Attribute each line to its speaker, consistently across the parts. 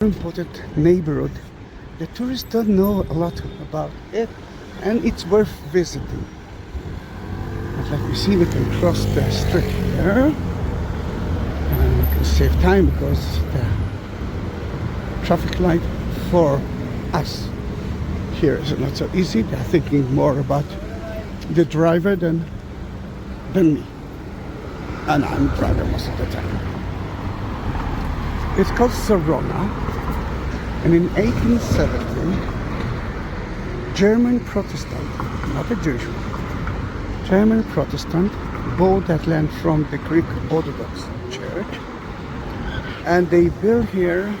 Speaker 1: important neighborhood. The tourists don't know a lot about it, and it's worth visiting. But like you see, we can cross the street here, and we can save time because the traffic light for us here is not so easy. They're thinking more about the driver than me, and I'm the driver most of the time. It's called Sarona, and in 1870, German Protestant, not a Jewish one, German Protestant bought that land from the Greek Orthodox Church, and they built here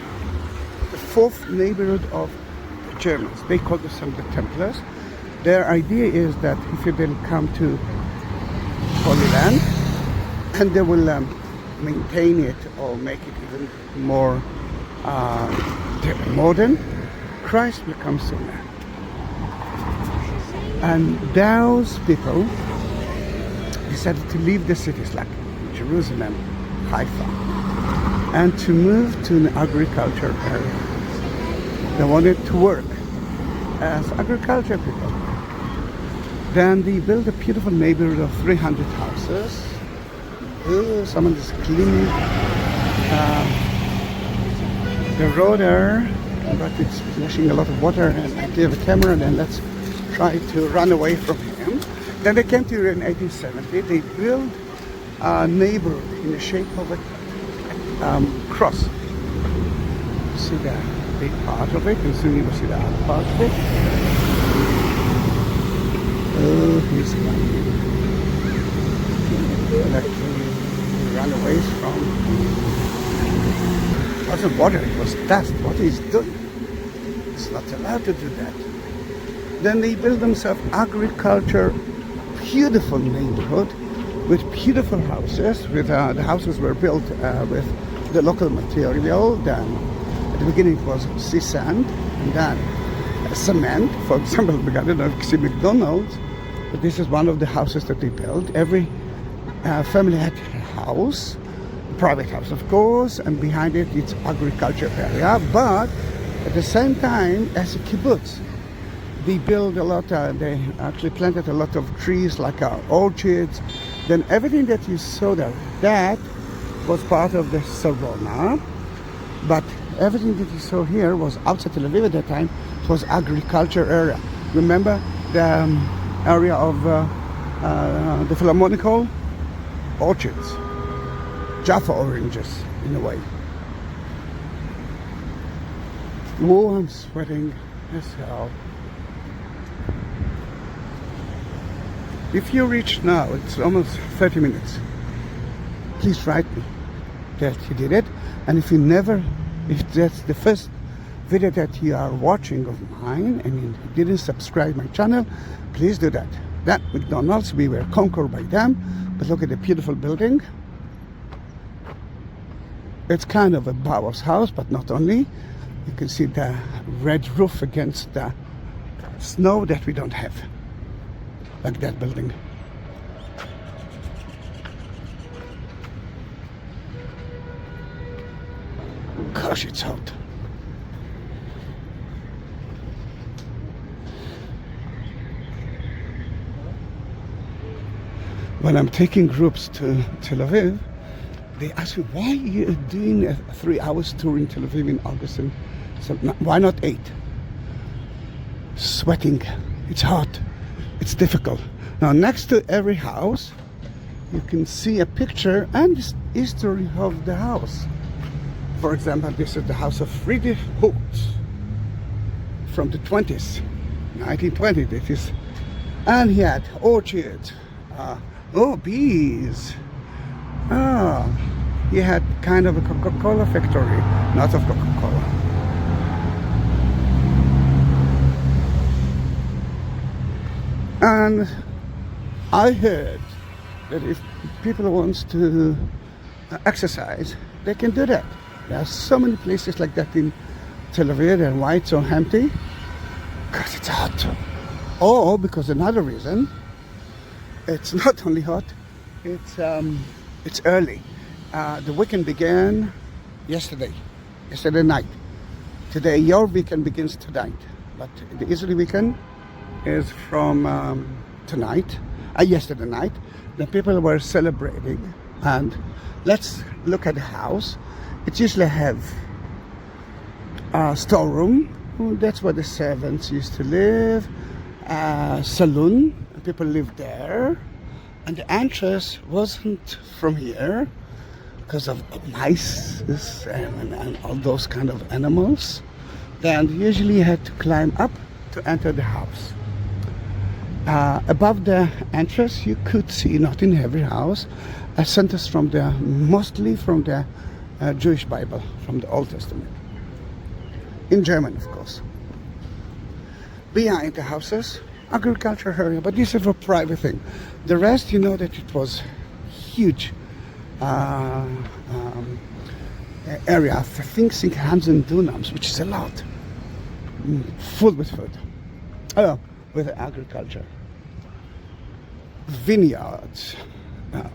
Speaker 1: the fourth neighborhood of the Germans. They call themselves the Templars. Their idea is that if you then come to Holy Land, and they will maintain it or make it even more modern, Christ will come sooner. And those people decided to leave the cities like Jerusalem, Haifa, and to move to an agriculture area. They wanted to work as agriculture people. Then they built a beautiful neighborhood of 300 houses. Someone is cleaning the road there, but it's splashing a lot of water, and I have a camera, and let's try to run away from him. Then they came to here in 1870. They built a neighborhood in the shape of a cross. See the big part of it, and soon you will see the other part of it. Oh, he's coming. Run away from. It wasn't water, it was dust. What he's doing? It's not allowed to do that. Then they built themselves agriculture, beautiful neighborhood with beautiful houses. With the houses were built with the local material. Then at the beginning it was sea sand, and then cement. For example, I don't know if you see McDonald's, but this is one of the houses that they built. Every family had a house, a private house of course, and behind it it's agriculture area. But at the same time, as a kibbutz, they built a lot, they actually planted a lot of trees like orchards. Then everything that you saw there, that was part of the Sarona. But everything that you saw here was outside Tel Aviv at that time. It was agriculture area. Remember the area of the Philharmonic Hall? Orchards, Jaffa oranges in a way. Oh, I'm sweating as hell. If you reach now, it's almost 30 minutes. Please write me that you did it. And if that's the first video that you are watching of mine and you didn't subscribe my channel, please do that. That McDonald's, we were conquered by them. But look at the beautiful building. It's kind of a Bauhaus house, but not only. You can see the red roof against the snow that we don't have. Like that building. Gosh, it's hot. When I'm taking groups to Tel Aviv, they ask me, why are you doing a 3 hours tour in Tel Aviv in August? And so, why not 8? Sweating, it's hot, it's difficult. Now, next to every house, you can see a picture and the history of the house. For example, this is the house of Friedrich Hoogt from the 20s, 1920, that is. And he had orchards. Bees. He had kind of a Coca-Cola factory, not of Coca-Cola. And I heard that if people want to exercise, they can do that. There are so many places like that in Tel Aviv, and why it's so empty? Because it's hot. Or because another reason, it's not only hot, it's early. The weekend began yesterday night. Today, your weekend begins tonight, but the Israeli weekend is from tonight, yesterday night. The people were celebrating, and let's look at the house. It usually have a storeroom. That's where the servants used to live. Saloon, people lived there, and the entrance wasn't from here because of mice and all those kind of animals. Then usually you had to climb up to enter the house. Above the entrance you could see, not in every house, a sentence from mostly from the Jewish Bible, from the Old Testament. In German, of course. Behind the houses, agriculture area, but this is a private thing. The rest, you know that it was huge area of 600 dunams, which is a lot, full with food, with agriculture, vineyards,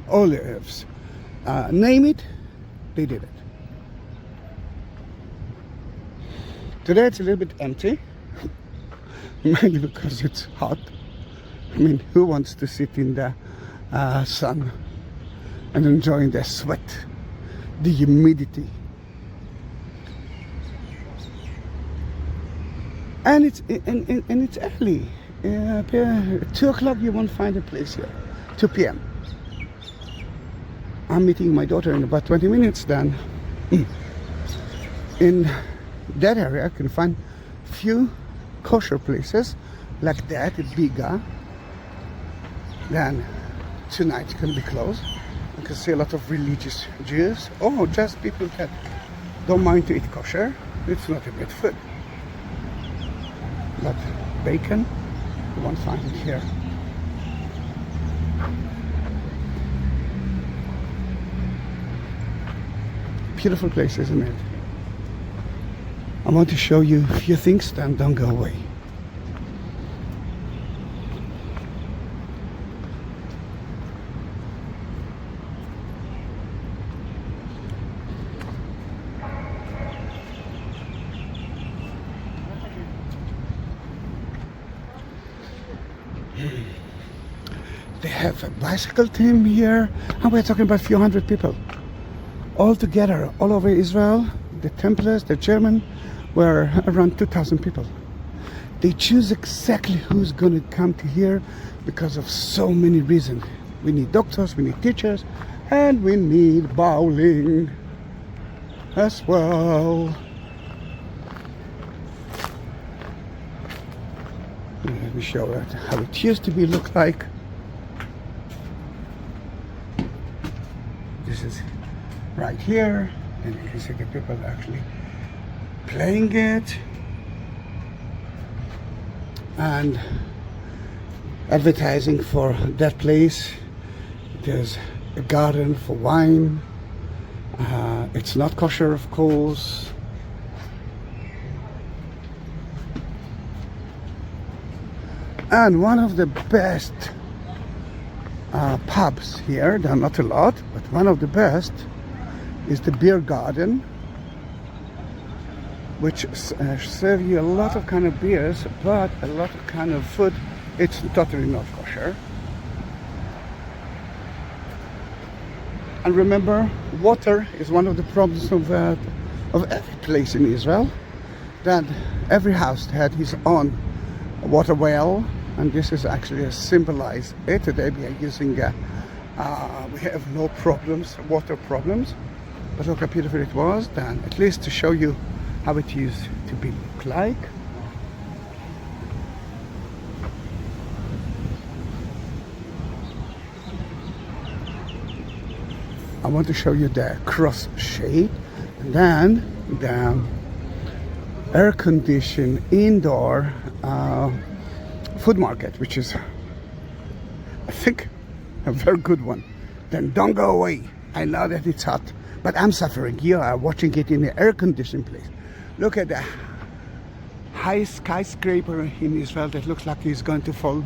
Speaker 1: olives, name it, they did it. Today it's a little bit empty, mainly because it's hot. I mean, who wants to sit in the sun and enjoying the sweat, the humidity? And it's early. 2 o'clock you won't find a place here. 2 p.m. I'm meeting my daughter in about 20 minutes. Then in that area I can find few kosher places like that, bigger. Then tonight it's gonna be closed. You can see a lot of religious Jews, or just people that don't mind to eat kosher. It's not a bad food, but bacon you won't find it here. Beautiful place, isn't it? I want to show you a few things, then don't go away. They have a bicycle team here, and we're talking about a few hundred people. All together, all over Israel, the Templars, the German, were around 2,000 people. They choose exactly who's going to come to here because of so many reasons. We need doctors, we need teachers, and we need bowling as well. Let me show you how it used to be look like. This is right here, and you can see the people actually playing it and advertising for that place. There's a garden for wine. It's not kosher, of course. And one of the best pubs here, there are not a lot, but one of the best is the beer garden, which serve you a lot of kind of beers, but a lot of kind of food. It's totally not kosher. And remember, water is one of the problems of every place in Israel. That every house had his own water well, and this is actually symbolize it. Today we are using, we have no problems, water problems. But look how beautiful it was, then at least to show you how it used to be look like. I want to show you the cross shape, and then the air-conditioned indoor food market, which is, I think, a very good one. Then don't go away. I know that it's hot, but I'm suffering. You are watching it in the air-conditioned place. Look at the high skyscraper in Israel that looks like it's going to fall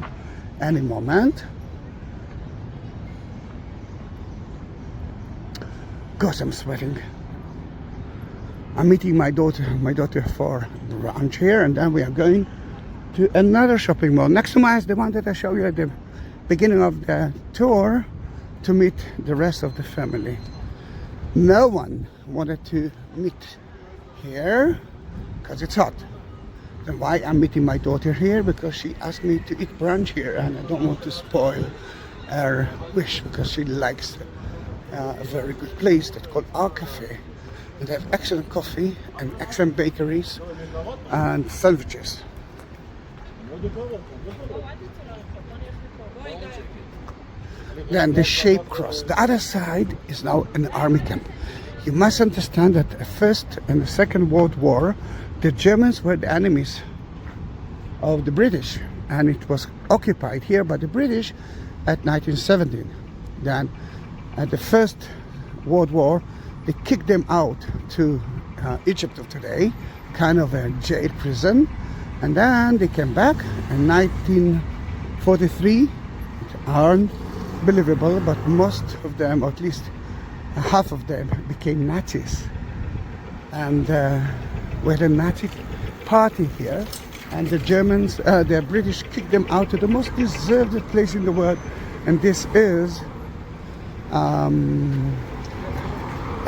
Speaker 1: any moment. Gosh, I'm sweating. I'm meeting my daughter for brunch here, and then we are going to another shopping mall. Next to mine is the one that I showed you at the beginning of the tour, to meet the rest of the family. No one wanted to meet here because it's hot. Then why I'm meeting my daughter here? Because she asked me to eat brunch here, and I don't want to spoil her wish, because she likes a very good place that's called Our Cafe. And they have excellent coffee and excellent bakeries and sandwiches. Then the shaped cross. The other side is now an army camp. You must understand that the First and the Second World War, the Germans were the enemies of the British, and it was occupied here by the British at 1917. Then at the First World War, they kicked them out to Egypt of today, kind of a jail prison, and then they came back in 1943. It aren't believable, but most of them, or at least half of them, became Nazis. And we had a Nazi party here, and the Germans, the British kicked them out to the most deserved place in the world, and this is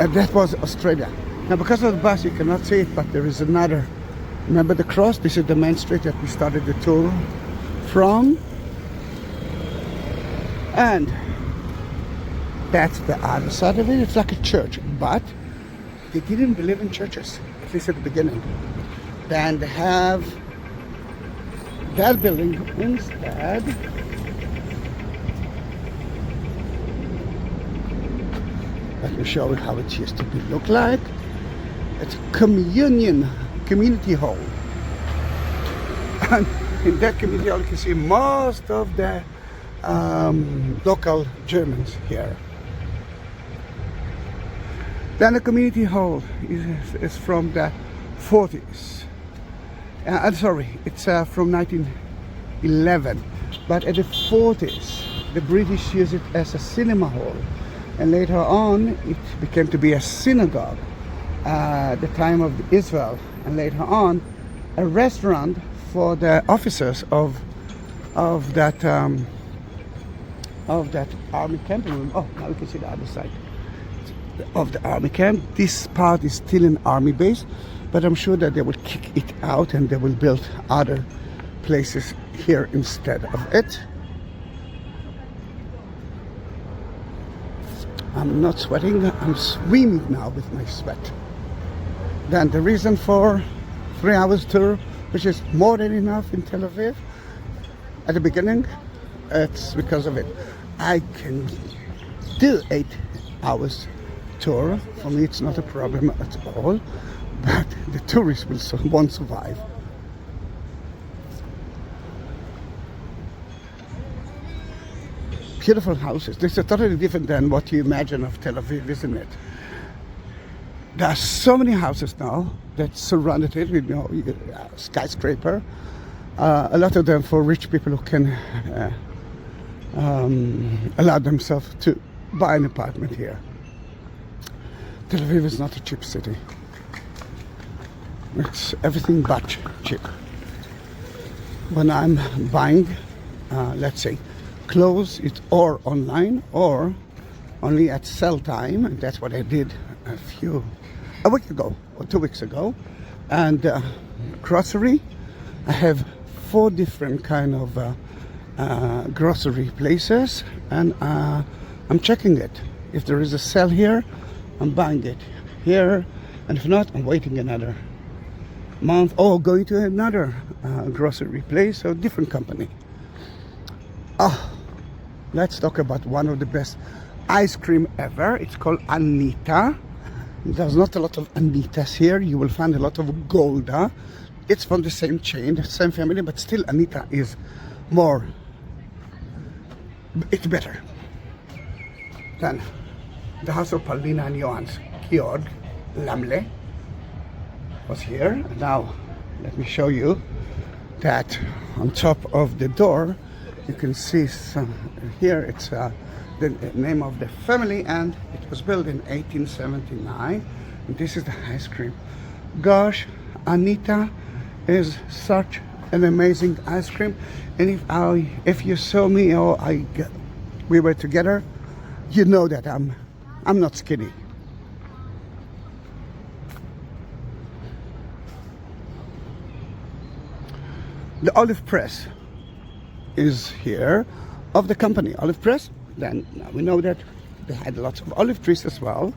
Speaker 1: and that was Australia. Now, because of the bus you cannot see it, but there is another, remember the cross? This is the main street that we started the tour from, and that's the other side of it. It's like a church, but they didn't believe in churches, at least at the beginning. Then they have that building instead. Let me show you how it used to look like. It's a community hall. And in that community hall you can see most of the local Germans here. Then the community hall is from the 40s. I'm sorry, it's from 1911. But at the 40s, the British used it as a cinema hall. And later on, it became to be a synagogue at the time of Israel. And later on, a restaurant for the officers of that army camp. Oh, now we can see the other side of the army camp. This part is still an army base, but I'm sure that they will kick it out and they will build other places here instead of it. I'm not sweating, I'm swimming now with my sweat. Then the reason for 3 hours tour, which is more than enough in Tel Aviv, at the beginning, it's because of it. I can do 8 hours tour. For me, it's not a problem at all, but the tourists won't survive. Beautiful houses. This is totally different than what you imagine of Tel Aviv, isn't it? There are so many houses now that surrounded it with skyscraper. A lot of them for rich people who can allow themselves to buy an apartment here. Tel Aviv is not a cheap city. It's everything but cheap. When I'm buying, let's say, clothes, it's or online or only at sale time, and that's what I did a week ago or 2 weeks ago. And grocery, I have 4 different kind of grocery places, and I'm checking it. If there is a sale here, I'm buying it here, and if not, I'm waiting another month or going to another grocery place or different company. Let's talk about one of the best ice cream ever. It's called Anita. There's not a lot of Anitas here. You will find a lot of Golda. It's from the same chain, the same family, but still Anita is more, it's better. Then the house of Paulina and Johan's Georg Lamle was here. Now let me show you that on top of the door you can see some here. It's the name of the family, and it was built in 1879. And this is the ice cream Gosh, Anita is such an amazing ice cream. And if you saw me or we were together, you know that I'm not skinny. The olive press is here of the company Olive Press. Then now we know that they had lots of olive trees as well.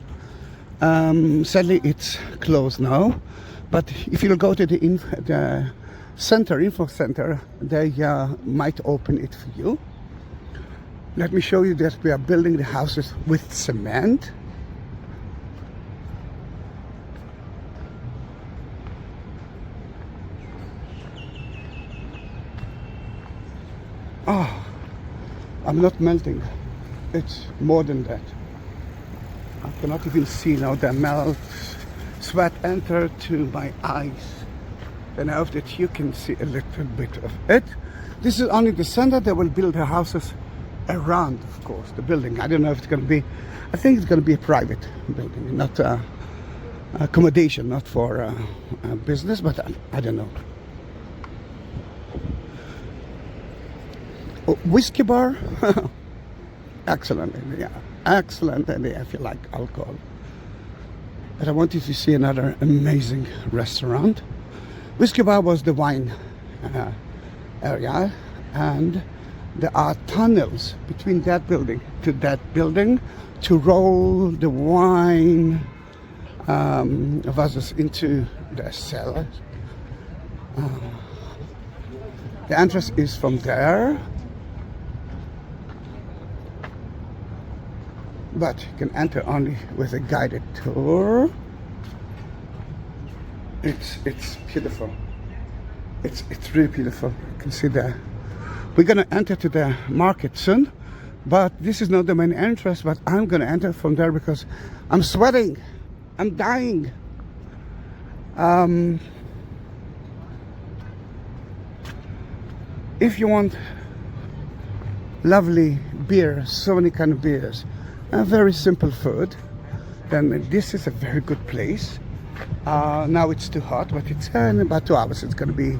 Speaker 1: Sadly, it's closed now. But if you go to the info center, they might open it for you. Let me show you that we are building the houses with cement. Oh, I'm not melting. It's more than that. I cannot even see now the melt. Sweat entered to my eyes. And I hope that you can see a little bit of it. This is only the center. They will build the houses around, of course, the building. I don't know if it's going to be, I think it's going to be a private building, not accommodation, not for business, but I don't know. Oh, whiskey bar, excellent idea, excellent idea if you like alcohol. But I want you to see another amazing restaurant. Whiskey bar was the wine area, and there are tunnels between that building to that building to roll the wine vases into the cellars. The entrance is from there, but you can enter only with a guided tour. It's beautiful. It's really beautiful. You can see there. We're gonna enter to the market soon, but this is not the main entrance. But I'm gonna enter from there because I'm sweating. I'm dying. If you want lovely beer, so many kind of beers, and very simple food, then this is a very good place. Now it's too hot, but it's in about 2 hours it's going to be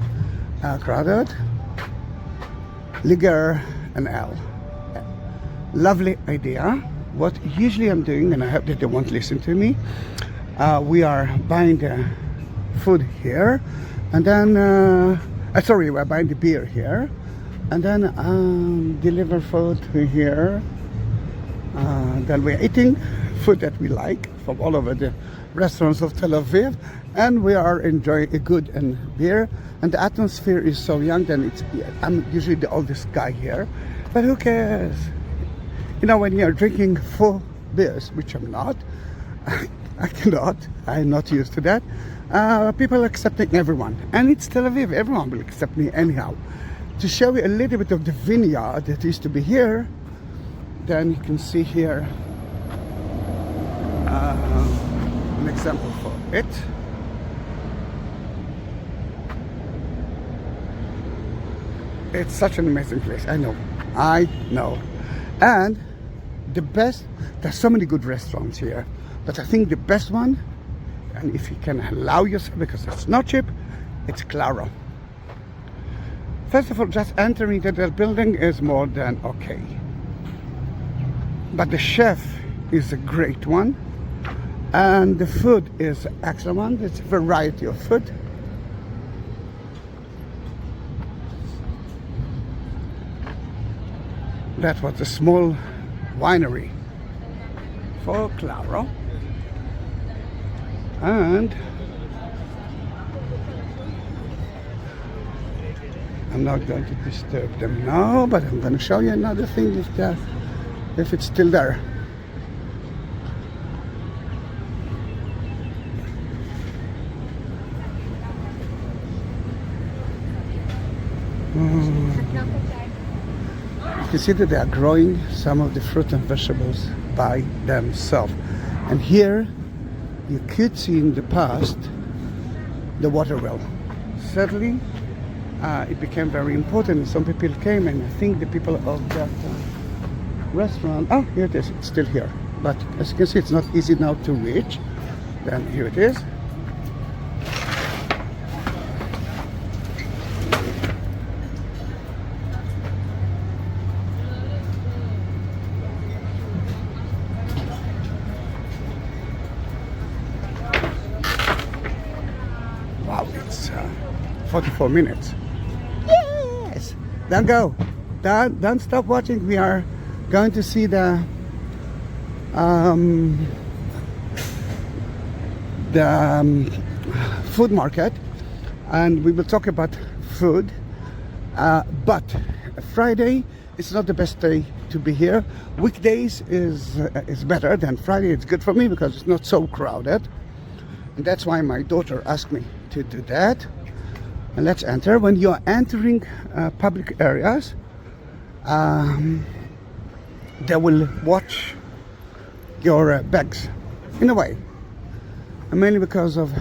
Speaker 1: crowded. Liger and L. Lovely idea. What usually I'm doing, and I hope that they won't listen to me, we are buying the food here, and then we're buying the beer here, and then deliver food to here. Then we're eating food that we like from all over the restaurants of Tel Aviv, and we are enjoying a good and beer. And the atmosphere is so young. Then I'm usually the oldest guy here, but who cares? You know, when you're drinking full beers, which I'm not, I cannot. I'm not used to that. People accepting everyone, and it's Tel Aviv. Everyone will accept me anyhow. To show you a little bit of the vineyard that used to be here, then you can see here an example for it. It's such an amazing place. I know. And the best, there's so many good restaurants here, but I think the best one, and if you can allow yourself, because it's not cheap, it's Claro. First of all, just entering that building is more than okay. But the chef is a great one, and the food is excellent one. It's a variety of food. That was a small winery for Claro, and I'm not going to disturb them now, but I'm going to show you another thing if it's still there. You can see that they are growing some of the fruit and vegetables by themselves. And here you could see in the past the water well. Sadly, it became very important. Some people came, and I think the people of that restaurant, oh, here it is, it's still here. But as you can see, it's not easy now to reach. Then here it is. wow, it's 44 minutes. Yes! Don't go. Don't stop watching. We are going to see the food market, and we will talk about food. But Friday is not the best day to be here. Weekdays is better than Friday. It's good for me because it's not so crowded, and that's why my daughter asked me to do that. And let's enter. When you are entering public areas, they will watch your bags in a way, and mainly because of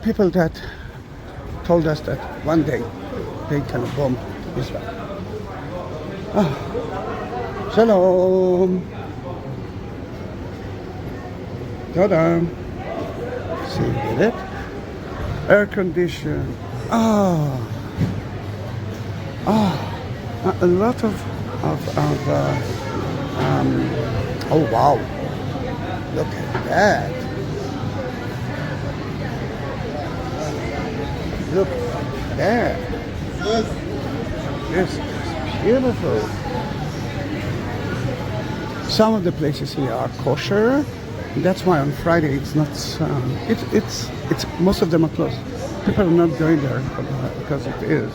Speaker 1: people that told us that one day they can bomb Israel. Shalom. Ta-da. See, did it? Air condition. A lot of oh wow, look at that. Look at that. This is beautiful. Some of the places here are kosher. That's why on Friday it's not. It's most of them are closed. People are not going there because it is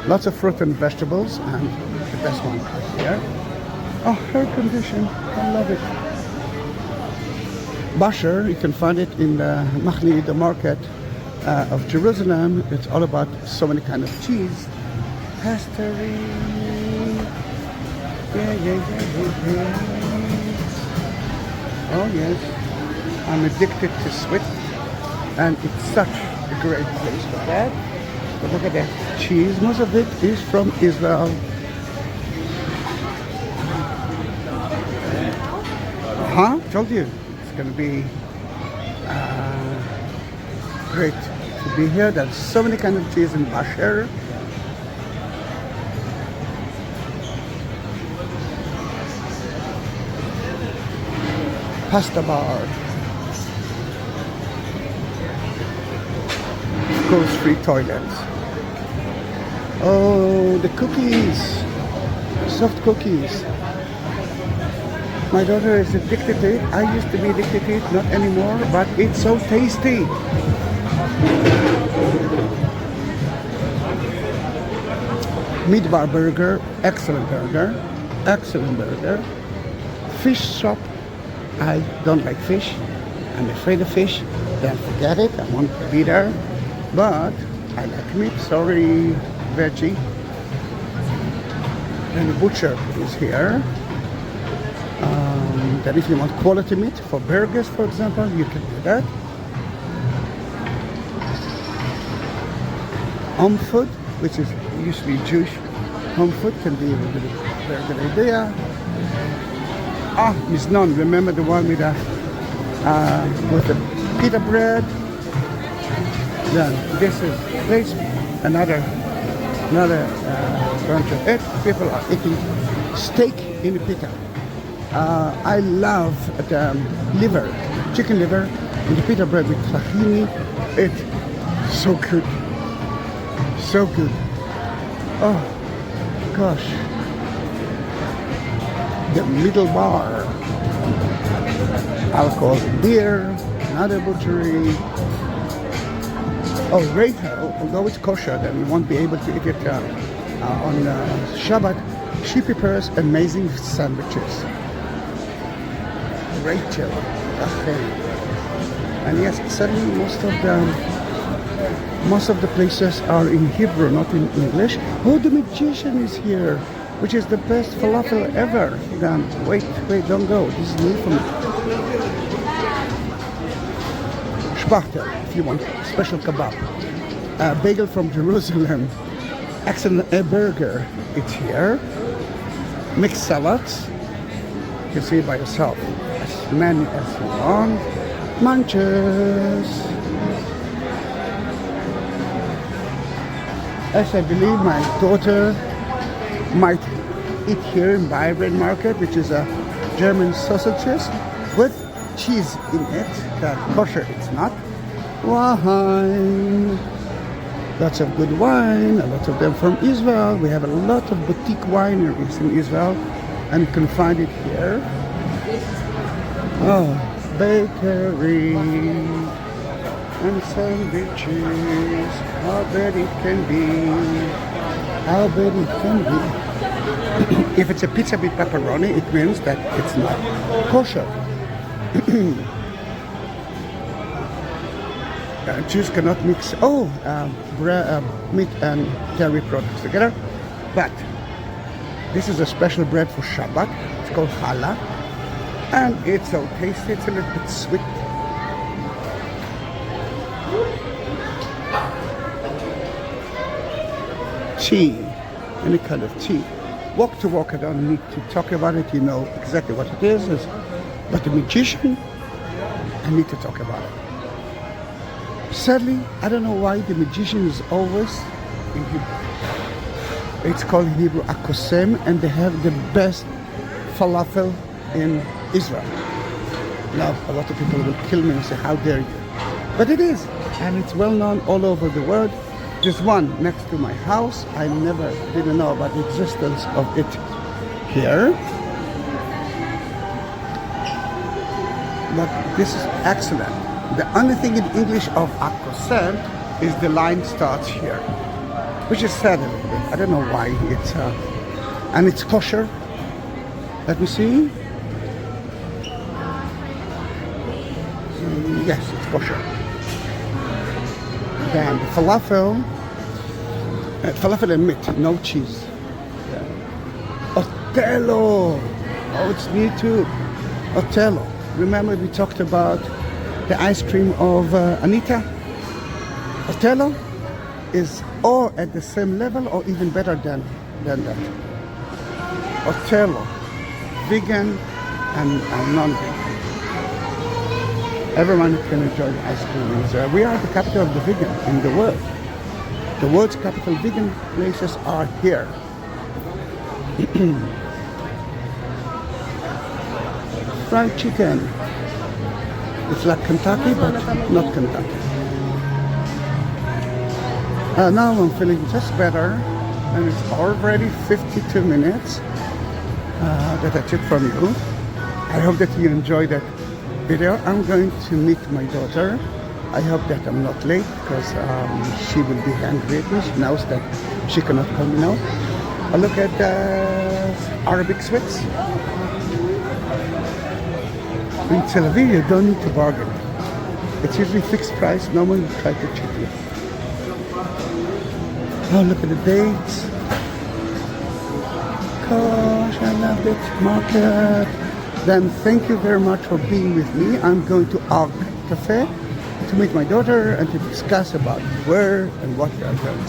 Speaker 1: lots of fruit and vegetables, and the best one here. Oh, air condition! I love it. Basher, you can find it in the Machli, the market of Jerusalem. It's all about so many kind of cheese. Pastry. Yeah. Oh yes, I'm addicted to sweet, and it's such a great place for that. But look at that cheese. Most of it is from Israel. Told you it's going to be great to be here. There's so many kind of cheese in Basher. Pasta bar. Of course, free toilets. Oh, the cookies. Soft cookies. My daughter is addicted to it. I used to be addicted to it, not anymore, but it's so tasty. Midbar burger, excellent burger. Excellent burger. Fish shop. I don't like fish. I'm afraid of fish. Then forget it. I won't be there. But I like meat. Sorry, veggie. And the butcher is here. That if you want quality meat for burgers, for example, you can do that. Home food, which is usually Jewish home food, can be a very good idea. Miznon, remember the one with the pita bread? Then this is place, another bunch of it. People are eating steak in the pita. I love the liver, chicken liver, and the pita bread with tahini. It's so good, so good. Oh gosh. The middle bar, alcohol, beer, another butchery. Oh, Rachel, although it's kosher, then we won't be able to eat it on Shabbat. She prepares amazing sandwiches. Rachel, and yes, suddenly most of the places are in Hebrew, not in English. Oh, the magician is here, which is the best falafel ever. Then wait, don't go. This is new for me. Spachtel, if you want special kebab. Bagel from Jerusalem. Excellent burger. It's here. Mixed salads. You can see it by yourself. As many as you want. Munches. As I believe my daughter might eat here in Bayern Market, which is a German sausages with cheese in it. That kosher it's not. wine. Lots of good wine, a lot of them from Israel. We have a lot of boutique wineries in Israel, and you can find it here. Oh, bakery and sandwiches. How bad it can be. How bad it can be. If it's a pizza with pepperoni, it means that it's not kosher. Jews cannot mix meat and dairy products together, but this is a special bread for Shabbat. It's called challah, and it's so tasty. It's a little bit sweet. Tea, any kind of tea. Walk to walk, I don't need to talk about it. You know exactly what it is. But the magician, I need to talk about it. Sadly, I don't know why the magician is always in Hebrew. It's called in Hebrew akosem, and they have the best falafel in Israel. Now, a lot of people will kill me and say, how dare you? But it is, and it's well known all over the world. There's one next to my house. I didn't know about the existence of it here. But this is excellent. The only thing in English of akosem is the line starts here, which is sad a little bit. I don't know why it's and it's kosher. Let me see. Yes, it's kosher. Then the falafel and meat, no cheese. Otello. Oh, it's new too. Otello. Remember we talked about the ice cream of Anita? Otello is or at the same level or even better than that. Otello, vegan and non-vegan. Everyone can enjoy the ice cream in Israel. We are the capital of the vegan in the world. The world's capital vegan places are here. Fried chicken. It's like Kentucky, but not Kentucky. Now I'm feeling just better, and it's already 52 minutes that I took from you. I hope that you enjoyed that video. I'm going to meet my daughter. I hope that I'm not late, because she will be angry at me. She knows that she cannot call me now. I look at the Arabic sweats. In Tel Aviv, you don't need to bargain. It's usually fixed price. No one will try to cheat you. Oh, look at the dates. Gosh, I love it. Market. Then thank you very much for being with me. I'm going to Arc Cafe to meet my daughter and to discuss about where and what we are going to.